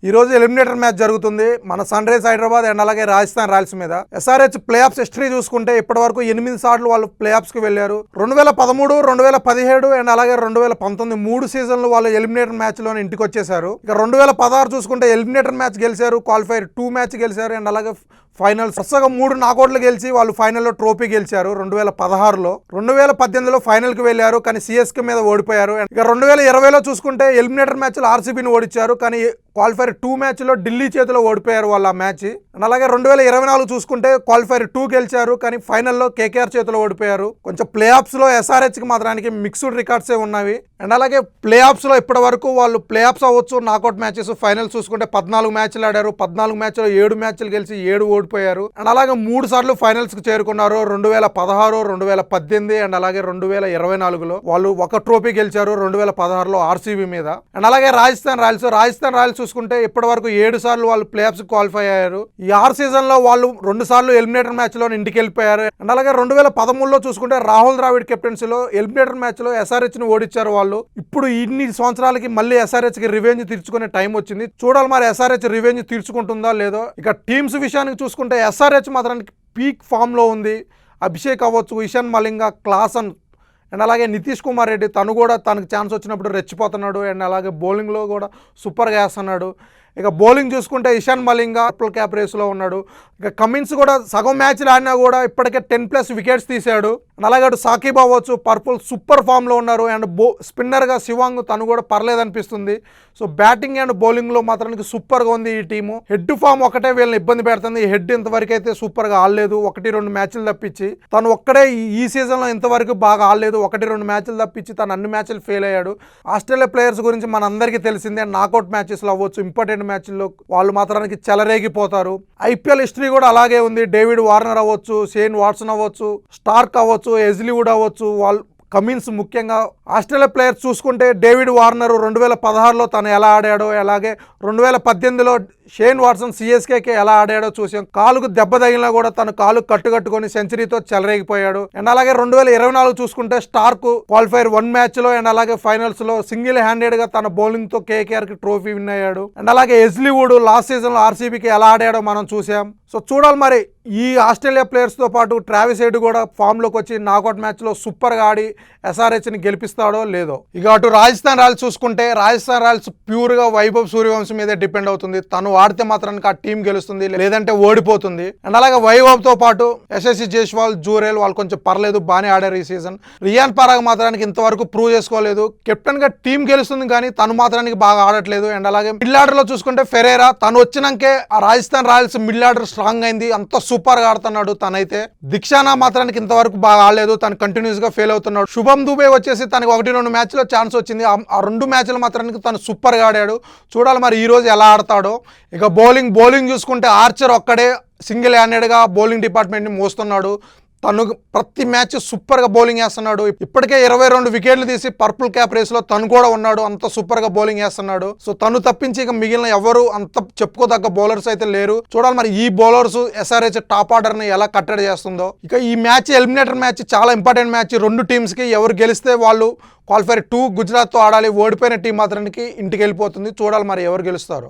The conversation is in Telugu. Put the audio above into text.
ఈ రోజు ఎలిమినేటర్ మ్యాచ్ జరుగుతుంది మన సన్ రైజ్ హైదరాబాద్ అండ్ అలాగే రాజస్థాన్ రాయల్స్ మీద. ఎస్ఆర్హెచ్ ప్లే ఆఫ్స్ హిస్టరీ చూసుకుంటే ఇప్పటి వరకు 8 సార్లు వాళ్ళు ప్లే ఆఫ్స్ కి వెళ్ళారు. 2013, 2017 అండ్ అలాగే 2019 3 సీజన్లు వాళ్ళు ఎలిమినేటర్ మ్యాచ్ లోనే ఇంటికి వచ్చేసారు. ఇక 2016 చూసుకుంటే ఎలిమినేటర్ మ్యాచ్ గెలిచారు, క్వాలిఫైర్ 2 మ్యాచ్ గెలిచారు అండ్ అలాగే ఫైనల్స్ వరుసగా 3 నాకౌట్లు గెలిచి వాళ్ళు ఫైనల్లో ట్రోఫీ గెలిచారు 2016లో. 2018లో ఫైనల్కి వెళ్ళారు కానీ సిఎస్కే మీద ఓడిపోయారు. ఇక 2020లో చూసుకుంటే ఎలిమినేటర్ మ్యాచ్లో ఆర్సీబీని ఓడించారు కానీ క్వాలిఫైర్ 2 మ్యాచ్లో ఢిల్లీ చేతిలో ఓడిపోయారు వాళ్ళు ఆ మ్యాచ్. అండ్ అలాగే 2024 చూసుకుంటే క్వాలిఫైర్ 2 గెలిచారు కానీ ఫైనల్లో కేకేఆర్ చేతిలో ఓడిపోయారు. కొంచెం ప్లే ఆఫ్స్లో ఎస్ఆర్హెచ్కి మాత్రానికి మిక్స్డ్ రికార్డ్సే ఉన్నవి. అండ్ అలాగే ప్లే ఆఫ్స్లో ఇప్పటి వరకు వాళ్ళు ప్లే ఆఫ్స్ అవ్వచ్చు, నాకౌట్ మ్యాచెస్, ఫైనల్స్ చూసుకుంటే 14 మ్యాచ్లు ఆడారు. 14 మ్యాచ్లో 7 మ్యాచ్లు గెలిచి 7 ఓడిపోయారు. అండ్ అలాగే 3 సార్లు ఫైనల్స్కి చేరుకున్నారు. 2016, 2018 అండ్ అలాగే 2024లో వాళ్ళు ఒక ట్రోఫీ గెలిచారు 2016లో ఆర్సీబీ మీద. అండ్ అలాగే రాజస్థాన్ రాయల్స్ చూసుకుంటే ఇప్పటి వరకు 7 సార్లు వాళ్ళు ప్లే ఆఫ్స్ క్వాలిఫై అయ్యారు. ఈ 6 సీజన్ లో వాళ్ళు 2 సార్లు ఎలిమినేటర్ మ్యాచ్ లో ఇంటికి వెళ్ళిపోయారు. అండ్ అలాగే 2013లో చూసుకుంటే రాహుల్ ద్రావిడ్ కెప్టెన్సీలో ఎలిమినేటర్ మ్యాచ్ లో ఎస్ఆర్హెచ్ ని ఓడించారు వాళ్ళు. ఇప్పుడు ఇన్ని సంవత్సరాలకి మళ్ళీ ఎస్ఆర్హెచ్ కి రివెంజ్ తీర్చుకునే టైం వచ్చింది. చూడాలి మరి ఎస్ఆర్హెచ్ రివెంజ్ తీర్చుకుంటుందా లేదో. ఇక టీమ్స్ విషయానికి చూసుకుంటే ఎస్ఆర్హెచ్ మాత్రానికి పీక్ ఫామ్ లో ఉంది. అభిషేక్ అవ్వచ్చు, ఇషాన్ మలింగ, క్లాసన్ అండ్ అలాగే నితీష్ కుమార్ రెడ్డి తను కూడా తనకు ఛాన్స్ వచ్చినప్పుడు రెచ్చిపోతున్నాడు. అండ్ అలాగే బౌలింగ్లో కూడా సూపర్గా వేస్తున్నాడు. ఇక బౌలింగ్ చూసుకుంటే ఇషాన్ మలింగ పర్పుల్ క్యాప్ రేస్లో ఉన్నాడు. ఇక కమిన్స్ కూడా సగం మ్యాచ్లు ఆడినా కూడా ఇప్పటికే 10+ వికెట్స్ తీశాడు. అండ్ అలాగే అటు సాకిబ్ అవ్వచ్చు, పర్పుల్ సూపర్ ఫామ్లో ఉన్నారు. అండ్ స్పిన్నర్గా శివాంగ్ తను కూడా పర్లేదు అనిపిస్తుంది. సో బ్యాటింగ్ అండ్ బౌలింగ్లో మాత్రానికి సూపర్గా ఉంది ఈ టీము. హెడ్ ఫామ్ ఒకటే వీళ్ళని ఇబ్బంది పెడుతుంది. హెడ్ ఇంతవరకు అయితే సూపర్గా ఆడలేదు, 1-2 మ్యాచ్లు తప్పించి. తను ఒక్కడే ఈ సీజన్లో ఇంతవరకు బాగా ఆడలేదు, 1-2 మ్యాచ్లు తప్పించి తను అన్ని మ్యాచ్లు ఫెయిల్ అయ్యాడు. ఆస్ట్రేలియా ప్లేయర్స్ గురించి మనందరికీ తెలిసిందే. నాకౌట్ మ్యాచెస్లో అవ్వచ్చు, ఇంపార్టెంట్ మ్యాచ్ల్లో వాళ్ళు మాత్రానికి చెలరేగిపోతారు. ఐపీఎల్ హిస్టరీ కూడా అలాగే ఉంది. డేవిడ్ వార్నర్ అవ్వచ్చు, షేన్ వాట్సన్ అవ్వచ్చు, స్టార్క్ అవ్వచ్చు, ఎజ్లీ వుడ్ అవ్వచ్చు, వాళ్ళు కమిన్స్ ముఖ్యంగా. ఆస్ట్రేలియా ప్లేయర్స్ చూసుకుంటే డేవిడ్ వార్నర్ 2016లో తను ఎలా ఆడాడో, అలాగే 2018లో షేన్ వాట్సన్ సిఎస్కేకి ఎలా ఆడాడో చూసాం. కాలుకు దెబ్బ తగిలినా కూడా తను కాలు కట్టుకట్టుకొని సెంచరీతో చెలరేగిపోయాడు. అండ్ అలాగే 2024 చూసుకుంటే స్టార్క్ క్వాలిఫైర్ 1 మ్యాచ్లో అండ్ అలాగే ఫైనల్స్లో సింగిల్ హ్యాండెడ్గా తన బౌలింగ్తో కేకేఆర్కి ట్రోఫీ విన్ అయ్యాడు. అండ్ అలాగే ఎజ్లీ వుడ్ లాస్ట్ సీజన్లో ఆర్సీబీకి ఎలా ఆడాడో మనం చూసాం. సో చూడాలి మరి ఈ ఆస్ట్రేలియా ప్లేయర్స్తో పాటు ట్రావిస్ హెడ్ కూడా ఫామ్లోకి వచ్చి నాకౌట్ మ్యాచ్లో సూపర్గా ఆడి ఎస్ఆర్హెచ్ని గెలిపిస్తాడో లేదో. ఇక అటు రాజస్థాన్ రాయల్స్ చూసుకుంటే రాజస్థాన్ రాయల్స్ ప్యూర్గా వైభవ్ సూర్యవంశీ మీదే డిపెండ్ అవుతుంది. తను ఆడితే మాత్రానికి ఆ టీం గెలుస్తుంది, లేదంటే ఓడిపోతుంది. అండ్ అలాగే వైభవ్తో పాటు యశస్వి జైస్వాల్, జూరేల్ వాళ్ళు కొంచెం పర్లేదు, బాగానే ఆడారు ఈ సీజన్. రియాన్ పరాగ్ మాత్రానికి ఇంతవరకు ప్రూవ్ చేసుకోలేదు. కెప్టెన్గా టీం గెలుస్తుంది కానీ తను మాత్రానికి బాగా ఆడట్లేదు. అండ్ అలాగే మిడిల్ ఆర్డర్లో చూసుకుంటే ఫెరేరా తను వచ్చినాకే ఆ Rajasthan Royals middle order strong అయింది, అంత సూపర్గా ఆడుతున్నాడు తనైతే. దీక్షానా మాత్రానికి ఇంతవరకు బాగా ఆడలేదు, తను కంటిన్యూస్గా ఫెయిల్ అవుతున్నాడు. శుభం దుబే వచ్చేసి తనకి 1-2 మ్యాచ్లో ఛాన్స్ వచ్చింది, ఆ 2 మ్యాచ్లు మాత్రానికి తను సూపర్గా ఆడాడు. చూడాలి మరి ఈ రోజు ఎలా ఆడతాడో. ఇక బౌలింగ్ చూసుకుంటే ఆర్చర్ ఒక్కడే సింగిల్ హ్యాండెడ్గా బౌలింగ్ డిపార్ట్మెంట్ని మోస్తున్నాడు. తను ప్రతి మ్యాచ్ సూపర్గా బౌలింగ్ వేస్తున్నాడు. ఇప్పటికే 22 వికెట్లు తీసి పర్పుల్ క్యాప్ రేస్లో తను కూడా ఉన్నాడు, అంత సూపర్గా బౌలింగ్ వేస్తున్నాడు. సో తను తప్పించి ఇక మిగిలిన ఎవరు అంత చెప్పుకోదగ్గ బౌలర్స్ అయితే లేరు. చూడాలి మరి ఈ బౌలర్స్ ఎస్ఆర్హెచ్ టాప్ ఆర్డర్ని ఎలా కట్టడి చేస్తుందో. ఇక ఈ మ్యాచ్ ఎలిమినేటర్ మ్యాచ్ చాలా ఇంపార్టెంట్ మ్యాచ్ 2 టీమ్స్కి. ఎవరు గెలిస్తే వాళ్ళు క్వాలిఫైర్ 2 గుజరాత్తో ఆడాలి. ఓడిపోయిన టీం మాత్రానికి ఇంటికి వెళ్ళిపోతుంది. చూడాలి మరి ఎవరు గెలుస్తారో.